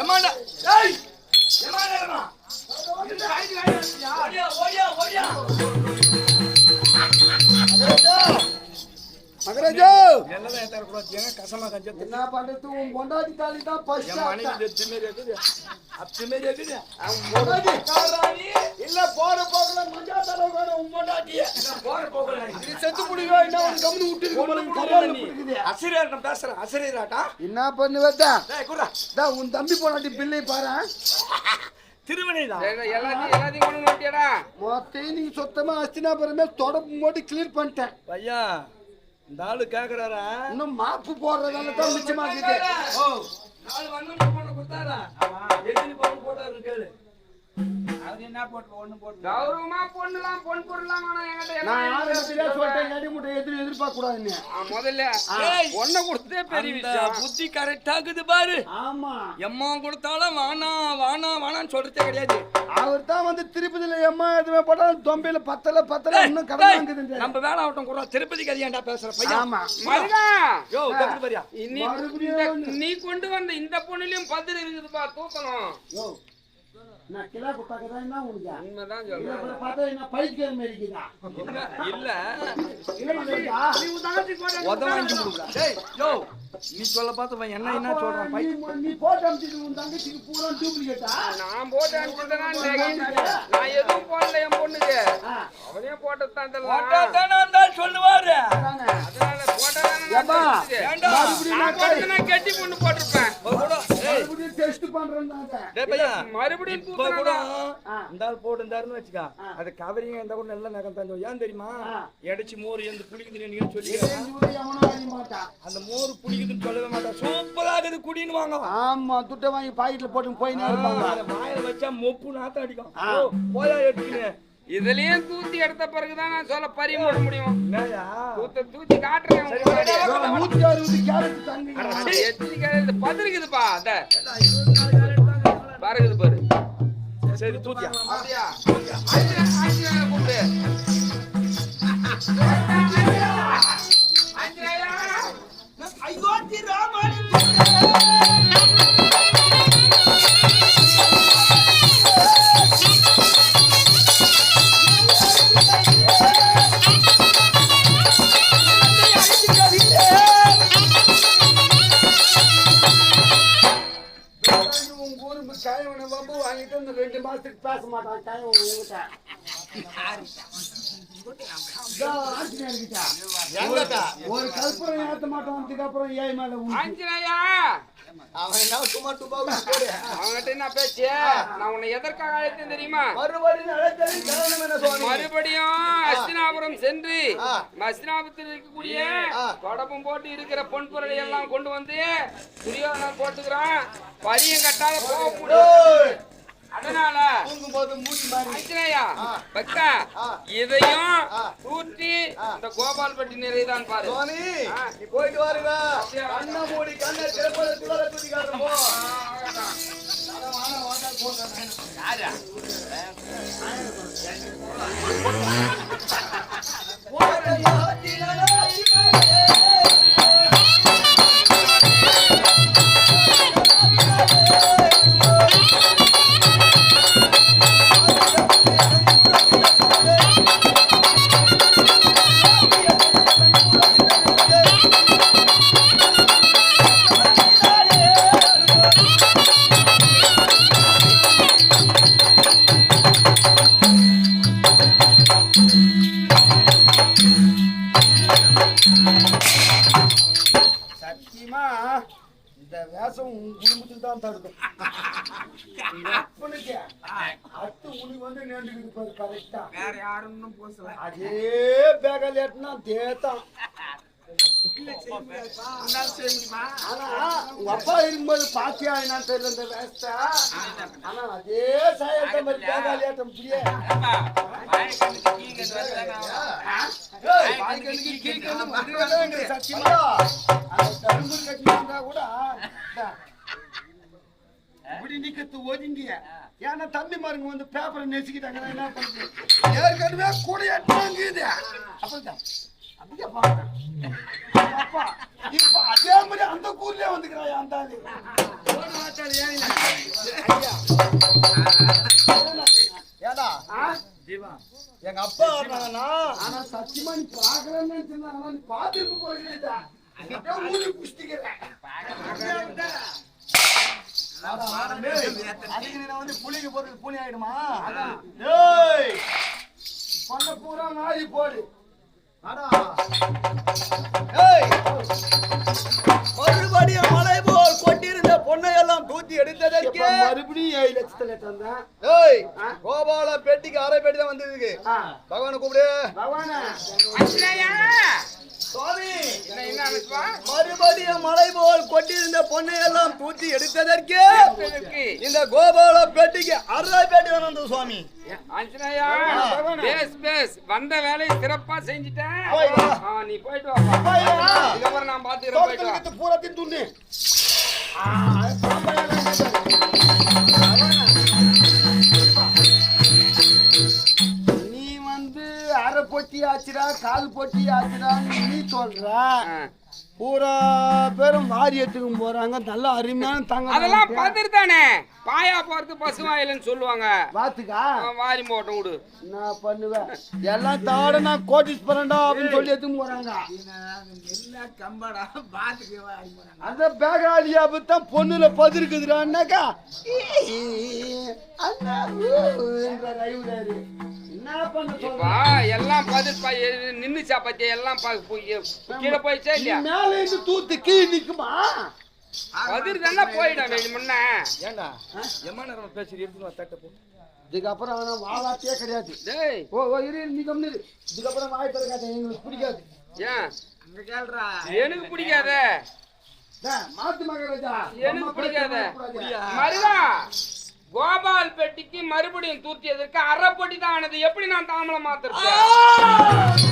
எம்மாடா ஏய் எம்மாடா இந்த ஐடி ஓடியா ஓடியா ஓடியா மகராஜா எல்லாம் ஏத்தற கூட ஏங்க கசமா கஞ்ச என்ன பண்றது உன் பொண்டாட்டி தாலி தான் ஃபர்ஸ்ட் என் மனைவி திமிரே இருக்குது திமிரே இருக்குது பொண்டாட்டி காரானி இல்ல போற போகல மஞ்சா தரவற உன் பொண்டாட்டி போற போகல நீ செத்து புடிவா என்ன ஒரு கம்பெனி விட்டுருக்கு போல கரையால புடிக்குது அசிரியர்ட்ட பேசுறேன் அசிரியராட்டா என்ன பண்ணுவதா டேய் குறா டா உன் தம்பி பொண்டாட்டி பிள்ளை பாரு திருவனைதான் எல்லாத்தையும் கொண்டு வந்துட்டியாடா மொத்தம் நீ சுத்தமா அஸ்தினாபுரமே தொடப்பு போட்டு கிளியர் பண்ணிட்டேன் ஐயா இந்த ஆளு கேக்குறாரா இன்னும் மாப்பு போடுறதால தான் மிச்சமாக்குது ஓ நாலு வண்ணம் போட்டு கொடுத்தாரா எத்தனை பவுன் போட்டாரு கேளு அது என்ன போட்டு ஒண்ணு போட்டு கௌரவமா பொண்ணுலாம் பொன் பொருளாம் ஆனா என்கிட்ட நான் ஆரம்பத்திலே சொல்லிட்டேன் நடி முட்டை எதிர்பார்க்க கூடாதுன்னு முதல்ல ஒண்ணு கொடுத்தே பெரிய விஷயம் புத்தி கரெக்டாக்குது பாரு ஆமா எம்மா கொடுத்தாலும் வானா வானா வானான்னு சொல்றதே கிடையாது அவர் தான் வந்து திருப்பதியில எம்மா எதுவுமே போட்டாலும் தொம்பையில பத்தல இன்னும் கடன் வாங்குதுன்ற நம்ம வேலை ஆகட்டும் கூட திருப்பதி கதையாண்டா பேசுற பையன் ஆமா மருகா யோ கத்து பாரியா நீ கொண்டு வந்த இந்த பொண்ணுலயும் பதில் இருக்குதுப்பா தூக்கணும் யோ நான் கிலா குத்தாக்கதா என்ன உனக்கு உண்மைதான் இல்ல சொல்றேன் பார்த்தா என்ன பைத்தியம் மேரிக்குதா இல்ல இல்ல மகராஜா நீ உதாரணத்துக்கு போட உத வாங்கி கொடுக்குறா டேய் யோ நீ சொல்ல பார்த்தவன் என்ன சொல்றான் பை நீ போட்டு அனுப்பிச்சு உன் தங்கச்சிக்கு பூரா டூப்ளிகேட்டா நான் போட்டு அனுப்பிட்டேன்னா நான் எதுவும் போடல என் பொண்ணுக்கு அவனே போட்டதான் போட்டாதான் சொல்லுவாரு அதனால ஏப்பா, போட்டதான் கெட்டி பொண்ணு போட்டிருப்பேன் மறுபடியும் டெஸ்ட் பண்றேன்னாங்க டேய் பையா மறுபடியும் இப்ப கூட தூக்குறான் இந்த ஆள் போட்டுந்தாருன்னு வச்சுக்கா அது கவரிங்க இந்த கூட நல்லா நகம் தந்தோம் ஏன் தெரியுமா எடிச்சு மோர் எந்த புளிக்குது நீங்க சொல்லி எவனும் அறிய மாட்டான் அந்த மோர் புளிக்குதுன்னு சொல்லவே மாட்டான் சூப்பரா இருக்குது குடின்னு வாங்க ஆமா துட்டை வாங்கி பாக்கெட்ல போட்டு போயினே இருப்பாங்க வாயில வச்சா மொப்பு நாத்தம் அடிக்கும் போயா எடுத்துக்கினு இதுலயும் தூத்தி எடுத்த பிறகுதான் நான் சொல்ல பறி போட முடியும் என்னயா தூத்தி காட்டுறேன் உங்களுக்கு. 160 கேரட் தண்ணி எத்தனை கேரட் பதிருக்குதுப்பா அத பாருக்குது பாரு சரி தூத்தியா அப்படியா ஆஞ்சநேயரை கூப்பிடு ஆஞ்சநேயா அயோத்தி ராமன் வாங்கிட்டு இந்த 2 மாசத்துக்கு பேச மாட்டான் டைம் உங்ககிட்ட ஒரு கல்பனை ஏத்த மாட்டோம் அதுக்கப்புறம் ஏய் மேல ஆஞ்சநேயா அவன் என்ன சும்மா துபா போடு அவன்கிட்ட என்ன பேச்சு நான் உன்னை எதற்காக அழைத்தேன் தெரியுமா மறுபடியும் அழைத்தது காரணம் என்ன சுவாமி மறுபடியும் அஸ்தினாபுரம் சென்று அஸ்தினாபுரத்தில் இருக்கக்கூடிய தொடப்பம் போட்டு இருக்கிற பொன் பொருளை எல்லாம் கொண்டு வந்து துரியோதனன் போட்டுக்கிறான் பரியம் கட்டாத போக முடியும் அதனால ஆஞ்சநேயா பக்தா இதையும் தூற்றி இந்த கோபால்பட்டி நிறைதான் பாரு நீ போயிட்டு வாருங்க கண்ண மூடி கண்ணை திறப்பதற்குள்ள தூக்கி காட்டுறோம் இந்த வேஷம் உன் குடும்பத்துக்கு தான் தடுக்கும் அத்து உனக்கு வந்து நேர்ந்துக்கிட்டு கரெக்டா வேற யாரும் போசல அதே பேகல் ஏட்டினா தேத்தான் ஆனா உங்க அப்பா இருக்கும்போது பாத்தியா என்னன்னு தெரியல இந்த வேஸ்ட ஆனா அதே சாயத்தை மாதிரி பேகால் ஏட்ட முடியாது சத்தியமா கரும்பு கட்டினா கூட இப்படி நிக்கிறது ஒதுங்கிய ஏன்னா தம்பி மாருங்க வந்து பேப்பரை நெசிக்கிட்டாங்க என்ன பண்றது ஏற்கனவே கூட எட்டாங்குது அப்படிதான் அப்படியே பாருங்க அப்பா இப்ப அதே மாதிரி அந்த கூர்லயே வந்துக்கிறாயா அந்த ஏடா ஜீவா எங்க அப்பா வந்தாங்கன்னா ஆனா சத்தியமா நீ பாக்குறேன்னு நினைச்சிருந்தா ஆனா நீ பாத்துட்டு போறீங்களா ஊரு குஸ்திக்கிறேன் அதுக்கு நீ வந்து புளிக்கு போறது பூனி ஆயிடுமா பண்ண பூரா நாளி போடு மறுபடியும் மலை போல் கொட்டிருந்த பொண்ணை எல்லாம் தூத்தி எடுத்ததற்கே மறுபடியும் 7 லட்சத்துல தந்தேன் கோபால பெட்டிக்கு அரை பெட்டி தான் வந்திருக்கு பகவானை கூப்பிடு பகவானா சுவாமி என்ன அனுப்பா மறுபடியும் மலை போல் கொட்டிருந்த பொண்ணை எல்லாம் தூத்தி எடுத்ததற்கே எதற்கு? இந்த கோபால பெட்டிக்கு அரை பெட்டி வந்தது சுவாமி ஆஞ்சநேயா பேஸ் வந்த வேலையை சிறப்பா செஞ்சுட்டேன் போய் வா. நீ போயிட்டு வாப்பா போய் வா. இதுக்கப்புறம் நான் பாத்துக்கிறேன் போயிட்டு வா பூரா தின்னு நீ வந்து அரை பொட்டி ஆச்சுடா கால் பொட்டி ஆச்சுடா நீ சொல்ற பூரா பேரும் வாரி எடுத்துக்கும் போறாங்க நல்ல அருமையான தங்க அதெல்லாம் பார்த்துட்டு தானே பாயா போறது பசுவாயிலன்னு சொல்லுவாங்க பாத்துக்கா வாரி போட்டோம் விடு நான் பண்ணுவேன் எல்லாம் தாட நான் கோட்டிஸ் பண்ணண்டா அப்படின்னு சொல்லி எடுத்துக்கும் போறாங்க அந்த பேகாலியா பத்தான் பொண்ணுல பதிருக்குதுடான்னாக்கா என்ன பண்ண சொல்ற எல்லாம் நின்னுச்சா பத்தியா எல்லாம் கீழே போயிடுச்சா இல்லையா மேல இருந்து தூத்து கீழ் நிக்குமா பதிர் தானே போயிடும் முன்ன ஏண்டா எம்மா நேரம் பேசி எடுத்துன்னு தட்ட போ இதுக்கப்புறம் அவன வாழாத்தே கிடையாது டேய் ஓ ஓ இரு நீ கம்னு இரு. இதுக்கப்புறம் வாய் திறக்காத எங்களுக்கு பிடிக்காது ஏன் எனக்கு பிடிக்காத மாத்து மகாராஜா எனக்கு பிடிக்காத மருதா கோபால் பெட்டிக்கு மறுபடியும் தூத்தியதற்கு அரைப்பட்டி தான் ஆனது எப்படி நான் தாமலை மாத்திருக்கேன்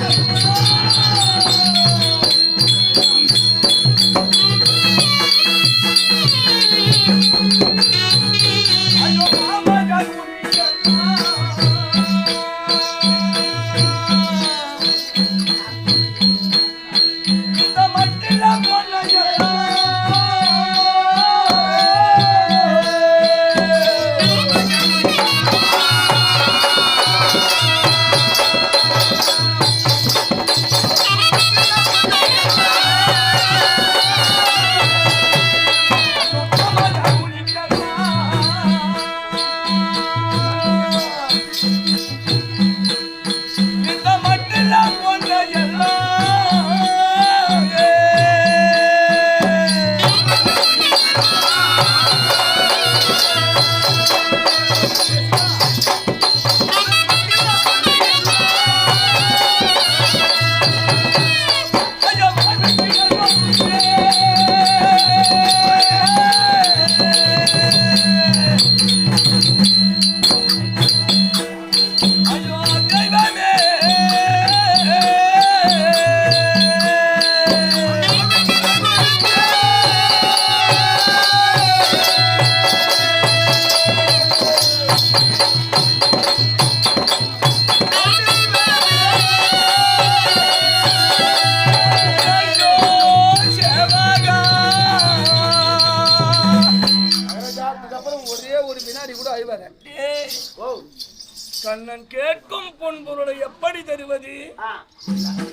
கண்ணன் கேட்கும் பொன்பொருளை எப்படி தருவது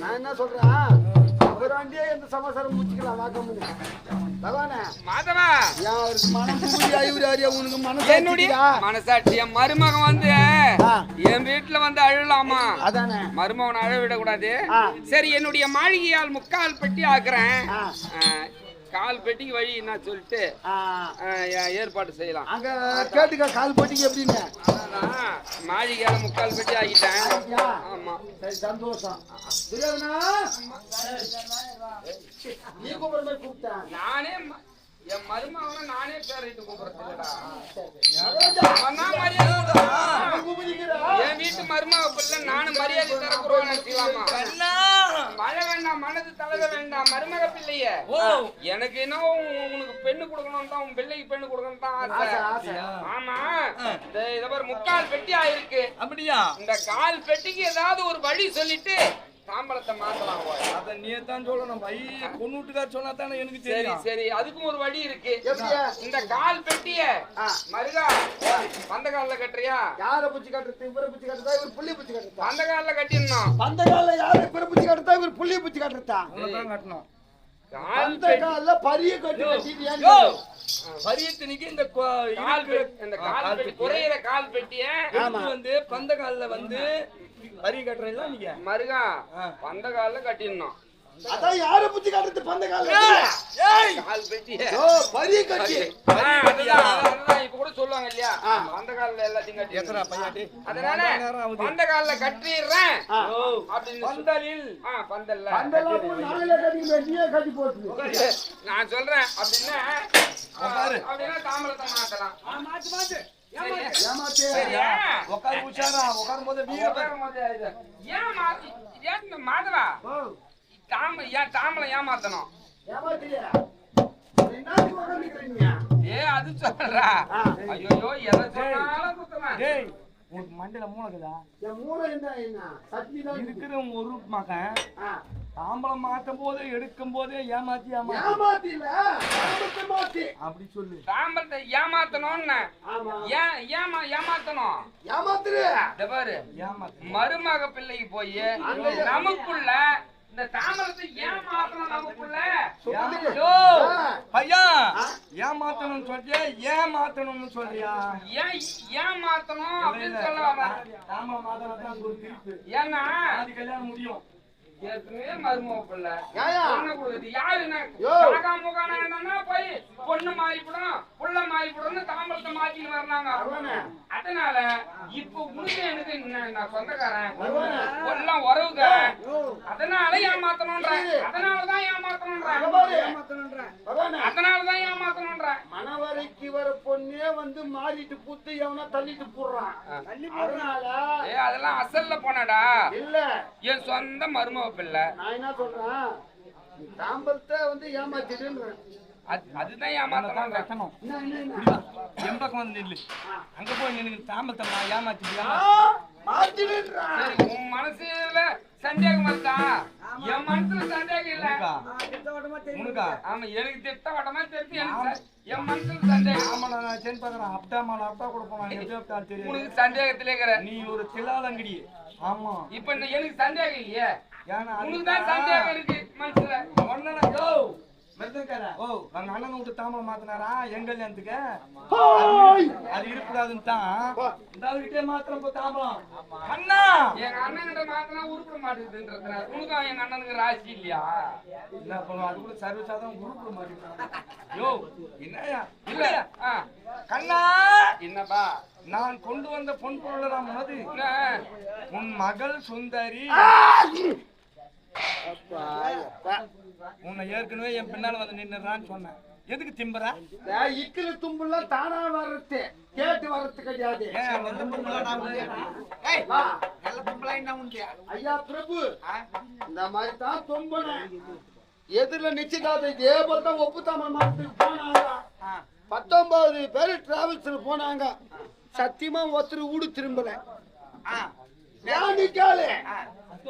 நான் என்ன சொல்றேன் அவராண்டியே எந்த சமாசாரம் முடிச்சுக்கலாம் வாக்க முடியும் பகவானே மாதவா யாருக்கு மனம் புரியா ஐவராரியா உனக்கு என்னுடைய மனசாட்சி என் மருமகன் வந்து என் வீட்டுல வந்து அழலாமா அதானே மருமகன் அழ விடக்கூடாது சரி என்னுடைய மாளிகையால் முக்கால் பெட்டி ஆக்குறேன் கால் பெட்டிக்கு வழி என்ன சொல்லிட்டு ஏற்பாடு செய்யலாம் அங்க கேட்டுக்க கால் போட்டிக்கு எப்படின்னு மாளிகையால முக்கால் பெட்டி ஆகிட்டேன் ஆமா சரி சந்தோஷம் துரியோதனா நீ கூப்பிடுற கூப்பிட்டேன் நானே என் மருமகனை நானே பேரிட்டு கூப்பிடுறேன் என் வீட்டு மருமக பிள்ளை நானும் மரியாதை தரக்குறோம் நினைச்சலாமா மழை வேண்டாம் மனது தலக வேண்டாம் மருமக பிள்ளைய எனக்கு என்ன உனக்கு பெண்ணு கொடுக்கணும் தான் உன் பிள்ளைக்கு பெண்ணு கொடுக்கணும் தான் ஆசை ஆமா இத பாரு முக்கால் பெட்டி ஆயிருக்கு அப்படியா இந்த கால் பெட்டிக்கு ஏதாவது ஒரு வழி சொல்லிட்டு தாம்பலத்தை மாத்தலாம். அத நீ தான் சொல்லணும். பை பொண்ணுட்டுக்கார சொன்னா தானே எனக்கு சரி தெரியும். சரி, அதுக்கும் ஒரு வழி இருக்கு. எப்படியா? இந்த கால் பெட்டிய மருகா பந்த கால்ல கட்டுறியா? யார புச்சி கட்டுறது? இவரை புச்சி கட்டுறதா? இவர் புள்ளி புச்சி கட்டுறதா? பந்த கால்ல கட்டிடணும். அந்த கால யாரு இவரை புச்சி கட்டுறதா? இவர் புள்ளி புச்சி கட்டுறதா? அவ்வளவுதான் கட்டணும். கால் அந்த கால பரிய கட்டி கட்டிட்டு யோ பரியத்தனிக்கு இந்த கால் இந்த கால் பெட்டி குறையிற கால் பெட்டிய வந்து பந்த கால்ல வந்து பரிய கட்டுறீங்களா நீங்க? மருகா பந்த கால்ல கட்டிடணும். அதான் யார புச்சி கட்டுறது? பந்த கால ஏய் கால் பெட்டிய பரிய கட்டி அதுதான் இப்ப கூட சொல்லுவாங்க இல்லையா, பந்த கால்ல எல்லாத்தையும் கட்டி. எத்தனை பையாட்டி? அதனால பந்த கால்ல கட்டிடுறேன் அப்படின்னு பந்தலில் பந்தல்ல பந்தெல்லாம் போய் நாங்களே கட்டி நீயே கட்டி போட்டு நான் சொல்றேன். அப்படின்னா தாமரத்தை மாத்தலாம். ஏமாத்தே உட்காரு உச்சாரா உட்காரும் போது ஏன் மாத்தி ஏன் மாதவா தாமலை ஏமாத்தணும்? ஏமாத்தியா? என்னது உட்கார்ந்திருக்கீங்க? அது சொல்றா. ஐயோ எதை சொன்னாலும் குத்துறேன். டேய் உனக்கு மண்டையில மூளைக்குதா? என் மூளை என்ன சட்னி தான் இருக்கிற ஒரு மகன் தாம்பலம் மாட்டும் போது எடுக்கும் போதே ஏமாத்தி ஏமாத்தி இல்ல ஏமாத்தி அப்படி சொல்லு. தாம்பரத்தை ஏமாத்தணும்னு ஏமாத்தணும். ஏமாத்துரு பாரு மருமக பிள்ளைக்கு போய் நமக்குள்ள இந்த தாமரத்தை ஏமாத்தணும். நமக்குள்ள ஐயா ஏமாத்தணும்னு சொல்றியா ஏமாத்தணும்னு சொல்றியா? ஏமாத்தணும் அப்படின்னு சொல்ல வரேன். தாம்பலம் மாத்தலாம் ஒரு திருப்பு. ஏன்னா அது கல்யாணம் முடியும். ஏற்கனவே மருமக பிள்ளை யாயா பொண்ணு கொடுக்குது. யாருன்னா முகானா என்னன்னா போய் பொண்ணு மாறிப்படும் புள்ள மாறிப்படும்னு தாம்பரத்தை மாத்தின்னு வர்றாங்க. அதனால இப்ப உனக்கு எனக்கு நான் சொந்தக்காரன் எல்லாம் உறவுக்காரன். அதனால ஏமாத்தணும்ன்றேன். அதனாலதான் ஏமாத்தணும்ன்றேன். மணவரைக்கு வர பொண்ணே வந்து மாறிட்டு புத்து எவனா தள்ளிட்டு போடுறான். அதனால அதெல்லாம் அசல்ல போனடா இல்ல என் சொந்த மருமக பிள்ளை. நான் என்ன சொல்றேன், தாம்பரத்தை வந்து ஏமாத்திடுன்றேன். அதுதான் ஏமாத்தணும் கட்டணும். எம்பக்கம் வந்து நில்லு. அங்க போய் நின்று தாம்பரத்தை ஏமாத்தி மாத்திடுன்றான். உன் மனசுல சந்தேகம் வருதா? என் மனசுல சந்தேகம் இல்ல. ஆமா எனக்கு திட்டவட்டமா தெரிஞ்சு என் மனசுல சந்தேகம். ஆமா நான் சென் பாக்குறேன். அப்பா கூட போனான். உனக்கு சந்தேகத்திலே இருக்கிற நீ ஒரு தில்லாலங்கடி. ஆமா இப்ப எனக்கு சந்தேகம் இல்லையே. ஏன்னா உனக்கு தான் சந்தேகம் இருக்கு மனசுல. அங்க அண்ணன் விட்டு தாமரை மாத்தினாரா எங்க கல்யாணத்துக்கு? அது இருக்கக்கூடாதுன்னு தான் மாத்திரம் தாமரம். அண்ணா எங்க அண்ணன் மாத்தினா உருப்பிட மாட்டேங்குதுன்றதுனால உனக்கும் எங்க அண்ணனுக்கு ராசி இல்லையா? என்ன பண்ணுவோம்? அது கூட சர்வீஸாதான் உருப்பிட மாட்டேங்குது. யோ என்னயா இல்ல கண்ணா என்னப்பா நான் கொண்டு வந்த பொன் பொருள் நான் மனது உன் மகள் சுந்தரி. உன்னை ஏற்கனவே என் பின்னால வந்து நின்னுறான்னு சொன்னேன். எதுக்கு திம்புறா? இக்கில தும்புலாம் தானா வர்றது கேட்டு வர்றது கிடையாது. ஐயா பிரபு இந்த மாதிரி தான் தும்பணும். எதிரில நிச்சயதார்த்தம் இதே போல தான் ஒப்புத்தாம மாசத்துக்கு போனாங்க. 19 பேரு டிராவல்ஸ்ல போனாங்க. சத்தியமா ஒருத்தர் வீடு திரும்பல.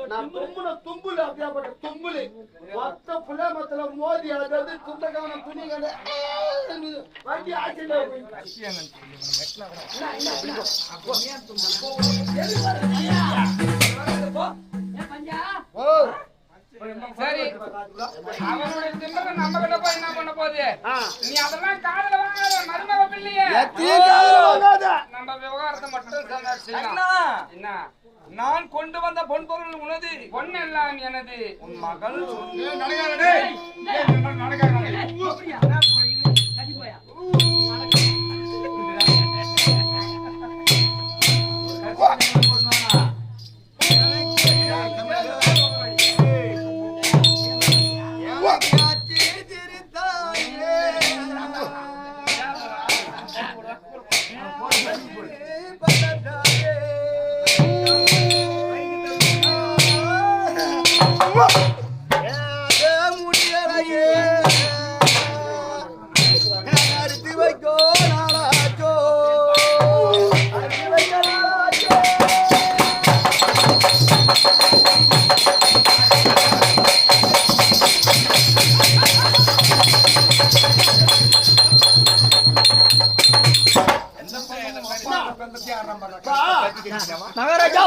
நான் தும்புல அப்படியாப்பட்ட தும்புலு மொத்த புள்ளமத்துல மோதி அதாவது துண்டகான துணிகளை வண்டி ஆட்சியில் சரி அவனுடைய திம்பத்தை நம்ம கிட்ட போய் என்ன பண்ண போகுது? நீ அதெல்லாம் காதல வாங்காத மருமக பிள்ளையே. நம்ம விவகாரத்தை மட்டும் செய்யலாம். என்ன நான் கொண்டு வந்த பொன் பொருள் உனது, பொண்ணு எல்லாம் எனது. உன் மகள் நகராஜோ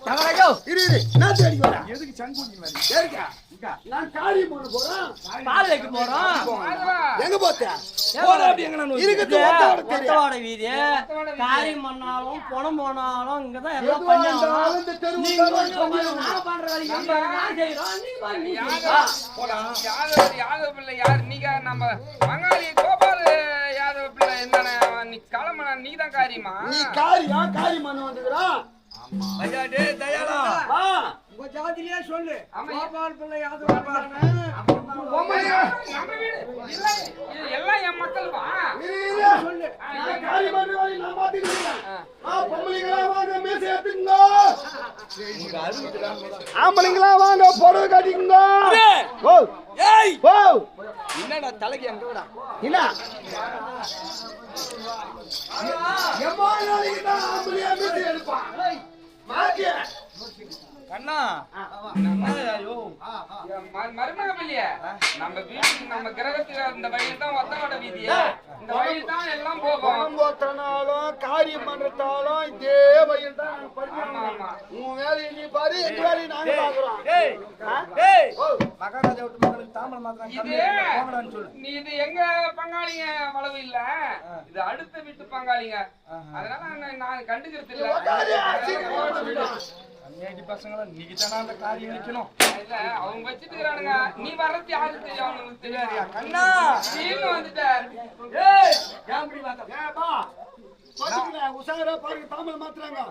நகராஜோ இரு என்ன தேடி வர எதுக்கு சங்குடி மாதிரி ஏறிக்கா நான் காரியம் பண்ண போறேன் பால் வைக்க போறோம் எங்க போத்த போற அப்படி எங்க நான் இருக்குது ஒத்தவாட வீதி காரியம் பண்ணாலும் பணம் போனாலும் இங்கதான் எல்லாம் பண்ணாலும் இந்த தெருவு நான் பண்ற வேலைக்கு நான் செய்யறோம் நீங்க பாருங்க யாதவ பிள்ளை யார் நீங்க நம்ம மங்காளி கோபால் யாதவ பிள்ளை என்னன்னா நீ கிளம்புனா நீ தான் காரியமா நீ காரியம் பண்ண வந்துக்கிறான் ஐயா டேய் தயாளா வா உங்க ஜாதியிலே சொல்லு ஆமா. கோபால் பிள்ளை யாதவ பாருங்க நம்ம வீடு இல்ல இது எல்லாம் என் மக்கள் வா சொல்லு காரியம் பண்ண வழி நான் பாத்துக்கிறேன் பொம்பளைங்களா வாங்க மீசை எடுத்துங்க ஆம்பளைங்களா வாங்க புடவை கட்டிக்குங்க ஓ ஏய் ஓ என்னடா தலைக்கு எங்க விடா இல்ல எம்மா நாளைக்கு தான் ஆம்பளையா மீசை எடுப்பான் மாட்டிய கண்ணா ஐயோ மருமக பிள்ளைய நம்ம வீட்டுக்கு நம்ம கிரகத்துக்கு அந்த வழியில் தான் ஒத்தவாட வீதி இந்த வழியில் தான் எல்லாம் போகும் பணம் போத்தனாலும் காரியம் பண்றதாலும் இதே வயல் தான் நாங்க ஆமா ஆமா உன் வேலையை நீ பாரு எங்க வேலையை நாங்க பாக்குறோம் ஏய் ஏய் மகாராஜா விட்டு மக்களுக்கு தாம்பரம் மாத்திரம் இது போங்கடான்னு சொல்லு நீ இது எங்க பங்காளிங்க வளவு இல்ல இது அடுத்த வீட்டு பங்காளிங்க அதனால நான் கண்டுக்கிறது இல்ல அன்னைக்கு பசங்களா நீங்க தானே அந்த காரியம் நிக்கணும் இல்ல அவங்க வச்சிட்டு இருக்கானுங்க நீ வர்றது யாருக்கு தெரியும் அவனுக்கு தெரியாதியா கண்ணா நீங்க வந்துட்ட ஏய் ஏன் இப்படி வாத்த ஏப்பா பாத்துக்கல உசாரா பாருங்க தாமல் மாத்துறாங்க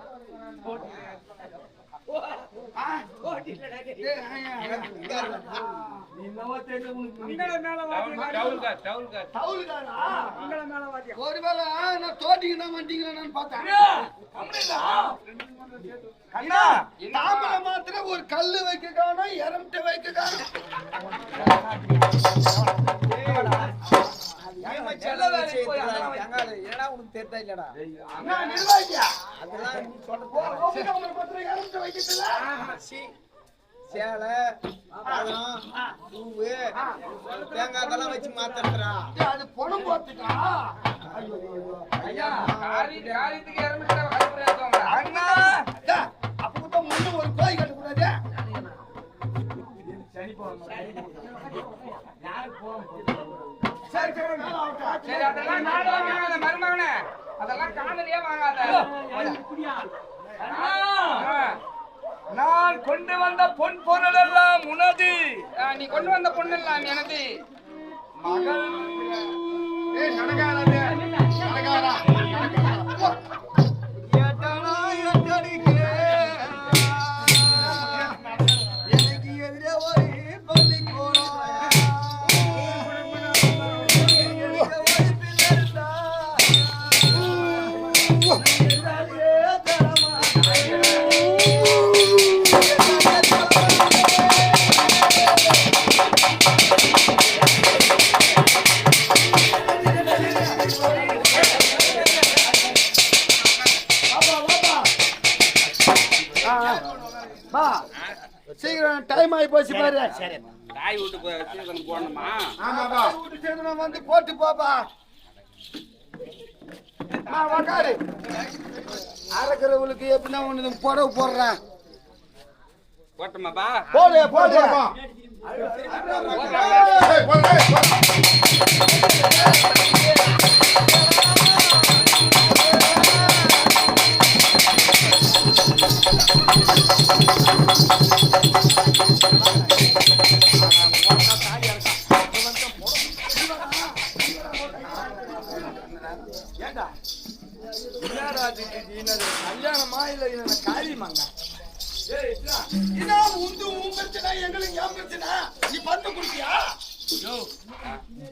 என்னவோ தெரியல உனக்கு உங்கள மேல தவுலுதானா உங்கள மேல வாத்தியா ஒருவேளை நான் தோட்டிக்கு தான் வண்டிக்கிறேன்னு பார்த்தேன் கண்ணா தாமரை மாத்திர ஒரு கல்லு வைக்க காணும் எரம்ட்ட வைக்க காணும் செல்ல வேலைக்கு போய் என்னடா உனக்கு தெரிதா இல்லடா அண்ணா நிர்வாகியா அதெல்லாம் நீ சொல்றது தாமரை மாத்திர எரம்ட்ட வைக்கல சேலை பழம் பூவு தேங்காய் அதெல்லாம் வச்சு மாத்திரா அது பணம் போட்டுக்கா ஐயா காரியத்துக்கு இறந்துட்டு அதுக்கு ஏத்துவாங்க அண்ணா அப்பதான் முன்ன ஒரு கோயில் கட்டக்கூடாது சரி சரி மேல ஆகட்டும். சரி அதெல்லாம் நாடகம் வாங்காத மருமகனே அதெல்லாம் காதலியே வாங்காத நான் கொண்டு வந்த பொன் பொருள் எல்லாம் உனது நீ கொண்டு வந்த பொண்ணு எல்லாம் எனது மகள் ஏய் நடக்காதே நடக்காதா எனக்கு எதிரே ஒரு பள்ளி பா சீக்கிரம் டைம் ஆகி போச்சு பாரு தாய் வீட்டு போடணுமா ஆமாப்பா வீட்டு சேர்ந்து வந்து போட்டு போப்பா வக்காரு அரைக்கிறவங்களுக்கு எப்படின்னா ஒண்ணு புடவை போடுறேன் போட்டோமாப்பா போடு போடு ஏண்டா கல்யாணமா இல்ல என்ன காரியமாங்க உந்து உன் பிரச்சனை எங்களுக்கு ஏன் பிரச்சனை நீ பந்து குடிக்கியா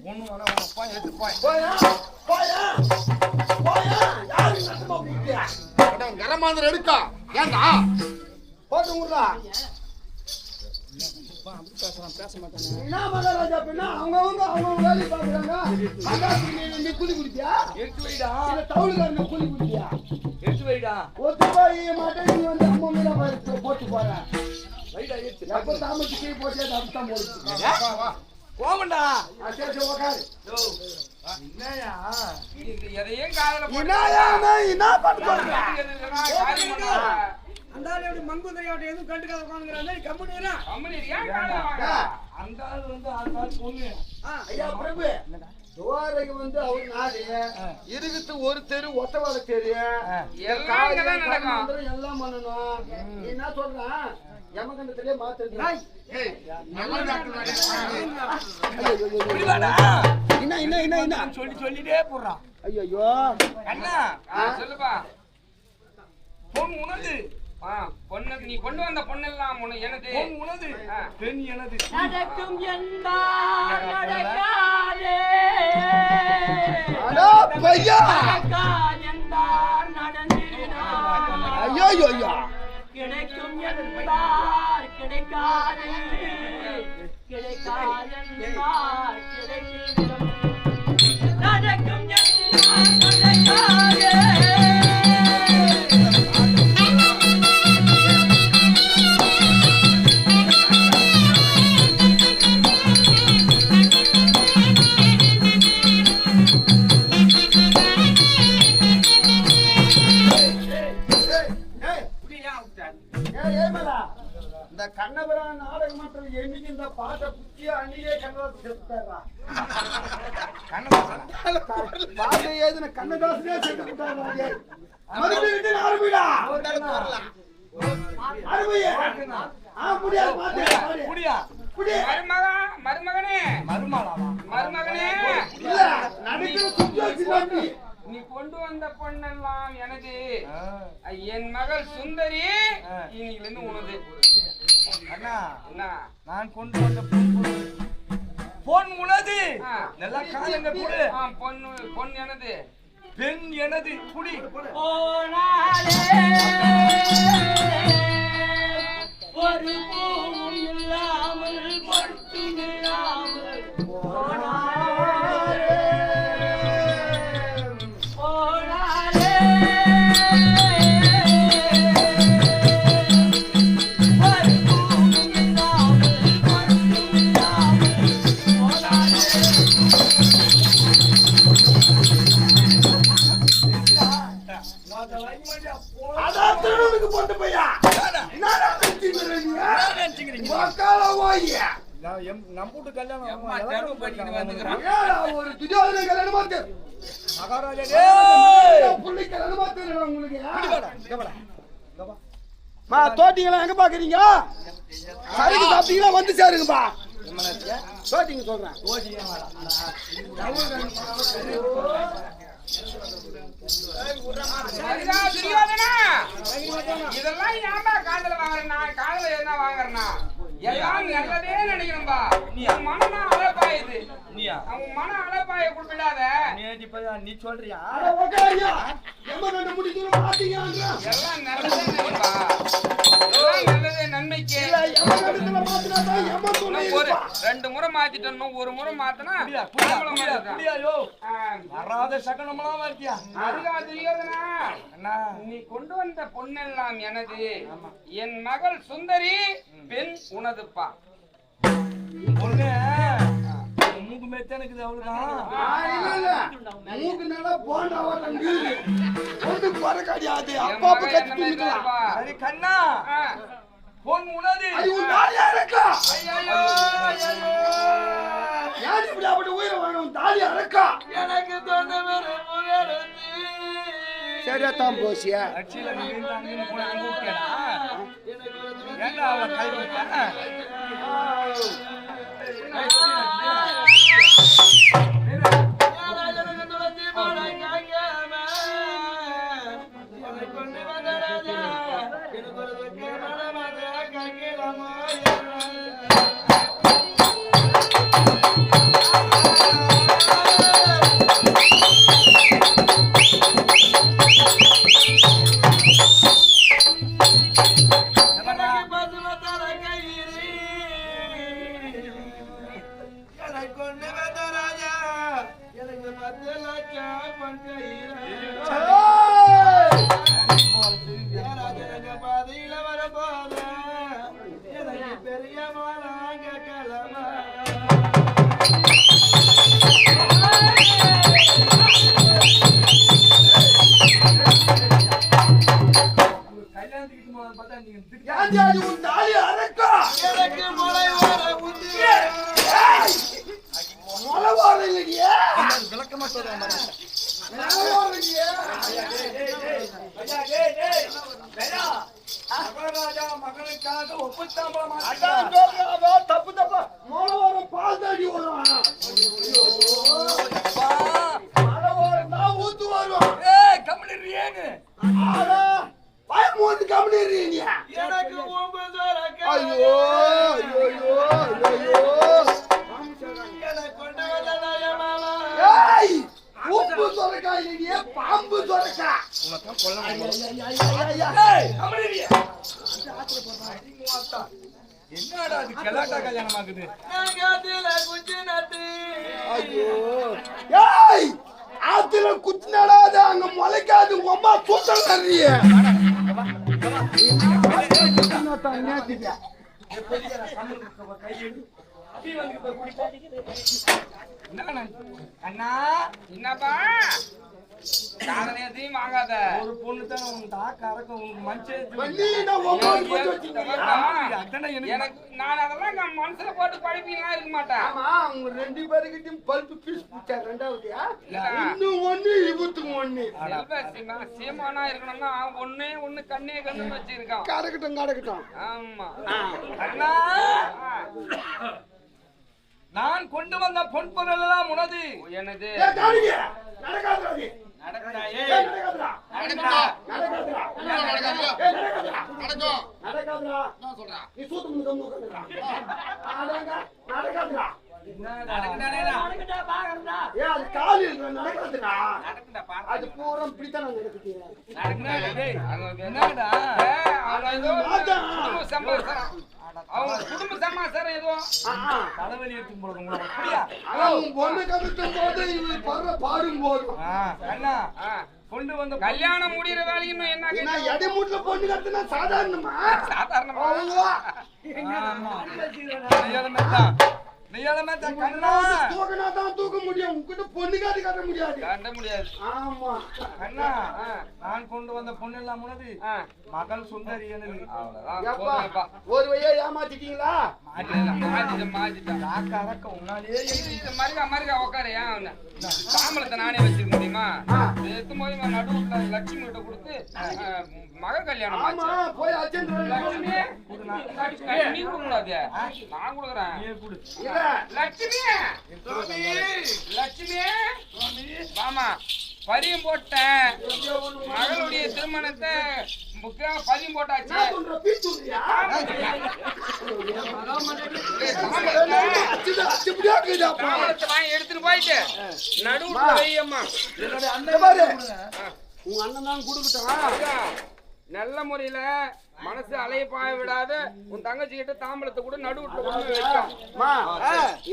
ஒண்ணு வேணா உனப்பா எடுத்து போய் போயா போயா போயா யாரு நட்டமா குடிக்கியா கரமாந்திரம் எடுக்கா ஏண்டா போட்டு விடுறா என்ன மகாராஜா பின்னா அவங்க வேலையை பாக்குறாங்க நீ குடி குடிப்பியா எடுத்து வைடா இல்ல தவுளுக்காரன் குடி குடிப்பியா எடுத்து வைடா ஒத்து போய் மாட்டேன் நீ வந்து அம்மா மேல போட்டு போற வைடா எடுத்து எப்ப தாமத்துக்கு போட்டு அப்படித்தான் போடுச்சு போமண்டா. சரி உட்காரு. என்னையா எதையும் காதல என்ன பண்ணுறாங்க? அந்த ஆளு எப்படி மங்குதிரையாட்ட எதுவும் கண்டுக்காத உட்காந்துக்கிறாங்க. கம்பெனி அந்த ஆள் வந்து அந்த பொண்ணு. ஐயா பிரபு, துவாரகை வந்து அவர் நாடு இருக்குது. ஒரு தெரு ஒத்தவாத தெரு எல்லாம் பண்ணணும். நீ என்ன சொல்றான்? யமகண்டத்திலே மாத்திருக்கிறாய். சொல்லிட்டே போடுறான். ஐயோ அண்ணா சொல்லுப்பா. பொன் உனது. பொண்ணு நீ கொண்டு வந்த பொண்ணெல்லாம் எனது. பொன் உனது, பெண் எனது. நடக்கும் என்பார் நடக்காதே. அடா பையா, நடக்காது என்பார் நடந்தினார். ஐயோ ஐயோ, கிடைக்கும் என்பார் கிடைக்காது. கிடைக்காது என்பார் கிடைக்கும். நடக்கும் என்பார் நடக்காதே. இந்த கண்ணபுரம் நாடக மன்றம் என்னைக்கு இந்த பாட்டை புத்தி அன்னையே கண்ணதாசன் செத்துட்டாரா? பாட்டை எழுதின கண்ணதாசனே செத்து விட்டாரா? மருமகனே நீ கொண்டு வந்த பொண்ணெல்லாம் எனது. என் மகள் சுந்தரி இன்னைக்கு இருந்து உனது. அண்ணா என்ன நான் கொண்டு வந்த பொன் உனது. நல்லா காலங்க குடு. பொன் எனது, பெண் எனது. குடி. ஒரு பூவும் இல்லாமல் பொட்டும் இல்லாமல் நம்பூட்டு கல்யாணம் ஒரு துரியோதன கல்யாணம் பார்த்து மகாராஜா தோட்டிங்களா எங்க பாக்குறீங்க? சரிக்கு சாப்பிட்டீங்களா? வந்து சேருங்கப்பா. தோட்டிங்க சொல்றேன். இதெல்லாம் ஏன்டா காதல வாங்குறேன்னா? காதல என்ன வாங்குறேன்னா எல்லாம் நல்லதே நினைக்கணும்பா. நீ மன அழப்பாயுது. நீயா அவன் மன அழப்பாய குறிப்பிடாத. நீ சொல்றியா? எல்லாம் நல்லதே நினைப்பா. எல்லாம் நல்லதே நன்மைக்கு. ஒரு 2 முறை மாத்திட்டோம், ஒரு முறை மாத்தினா வராத சகனமெல்லாம் இருக்கியா? அதுக்கா தெரியாதுனா நீ கொண்டு வந்த பொண்ணெல்லாம் எனது. என் மகள் சுந்தரி பெண் உனதுப்பா. பொண்ணு மூக்கு மேத்தா இருக்குது. அவ்வளவுதான். மூக்கு நல்லா போண்டாவா தம்பி. ஒன்று குறை கிடையாது. அப்பா கட்டி சரி கண்ணா, பொன் உனது. எனக்கு சரியாத்தான் போசியா? அச்சில நீங்க அங்க போய் அங்க விட்டேடா. ஏன்டா அவளை கைவிட்டா? ஏன்டி உன் தாலி அறக்கா எனக்கு மழை வர உண்டு மழை வர இல்லையே விளக்கமா சொல்றேன் மழை வர இல்லையே மகாராஜா மகனுக்காக ஒப்புத்தாம்பளமா தப்பு தப்பா மழை வர பால் தாடி வரும் மழை வர நான் ஊத்து வரும் கம்மிடுறியேன்னு பயம் வந்து கம்மிடுறீங்க எனக்கு உம்பு சொரக்க ஐயோ ஐயோ ஐயோ ஐயோ எனக்கு கொண்டு வரலையா மாமா ஏய் உப்பு சொரக்கா இல்லையே பாம்பு சொரக்கா என்னடா அது கலாட்டா கல்யாணம் ஆகுது நான் காட்டில குச்சி நட்டு ஐயோ ஏய் ஆத்துல குச்சி நடாத அங்க முளைக்காது அம்மா தூத்தல் தர்றிய அண்ணா என்னப்பா காதனையத்தையும் வாங்காத ஒரு பொண்ணு தான் உன் தாக்க அறக்க உனக்கு மனுஷன் எனக்கு நான் அதெல்லாம் நான் மனசுல போட்டு படிப்பீங்களா இருக்க மாட்டேன் ஆமா அவங்க ரெண்டு பேருக்கிட்டையும் பல்பு பீஸ் பிடிச்சா ரெண்டாவதுயா இன்னும் ஒண்ணு இவத்துக்கு ஒண்ணு சீமானா இருக்கணும்னா ஒண்ணு கண்ணே கண்ணு வச்சிருக்கான் கடக்கட்டும் கடக்கட்டும் ஆமா அண்ணா நான் கொண்டு வந்த பொன் பொருள் எல்லாம் உனது எனது நடக்காது நடக்கிறாயே நீ சூத்து முழுக்க நடக்காதுடா ஏன் அது காலு நடக்காதுடா அது பூரா இப்படித்தான் நடக்குது என்னடா அவங்க குடும்ப சமாச்சாரம் ஏதோ தலைவலி எடுத்து போடுறது உங்களை அப்படியா அவன் பொண்ணு கமிட்டும் போது இவன் படுற பாடும் போதும் அண்ணா கொண்டு வந்த கல்யாணம் முடிகிற வேலைக்கு இன்னும் என்ன எடை மூட்டுல பொண்ணு கட்டுனா சாதாரணமா சாதாரணமா தூக்கினா தான் தூக்க முடியும் உங்ககிட்ட பொண்ணு காட்டி கட்ட முடியாது கட்ட முடியாது ஆமா அண்ணா நான் கொண்டு வந்த பொண்ணு எல்லாம் உனது மகள் சுந்தரி எனது எப்பா ஒரு வழியா ஏமாத்திட்டீங்களா தாக்க அறக்க உன்னாலே மருகா உக்காரு ஏன் தாமலத்தை நானே வச்சிருக்க முடியுமா எடுத்து போய் நடுவுல லட்சுமி கிட்ட கொடுத்து மக கல்யாணம் ஆமா போய் அர்ஜென்ட் நீ கொடுக்கூடாது நான் கொடுக்குறேன் இல்ல லட்சுமி லட்சுமி ஆமா பதியம் போட்டேன் மகளுடைய திருமணத்தை பதியம் போட்டாச்சு வாங்கி எடுத்துட்டு போயிட்டு நடுவுல வையம்மா உங்க அண்ணன் தான் கொடுக்கட்டும் நல்ல முறையில மனசு அலைய பாய விடாத உன் தங்கச்சி கிட்ட தாம்பலத்தை கூட நடுவுல கொண்டு வைக்கும்.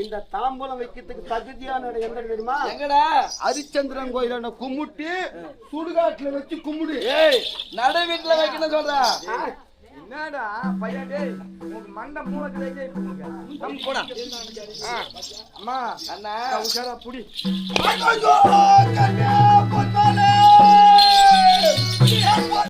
இந்த தாம்பலம் வைக்கிறதுக்கு தகுதியான இடம் எங்க தெரியுமா எங்கடா ஹரிச்சந்திரன் கோயில கும்பிட்டு சுடுகாட்டுல வச்சு கும்பிடு நட வீட்டுல வைக்கணும் சொல்றா என்னடா பையன் டேய் உனக்கு மண்டை மூளைக்கு வைக்க போடா அம்மா அண்ணா உஷாரா புடி ஐயோ கண்ணே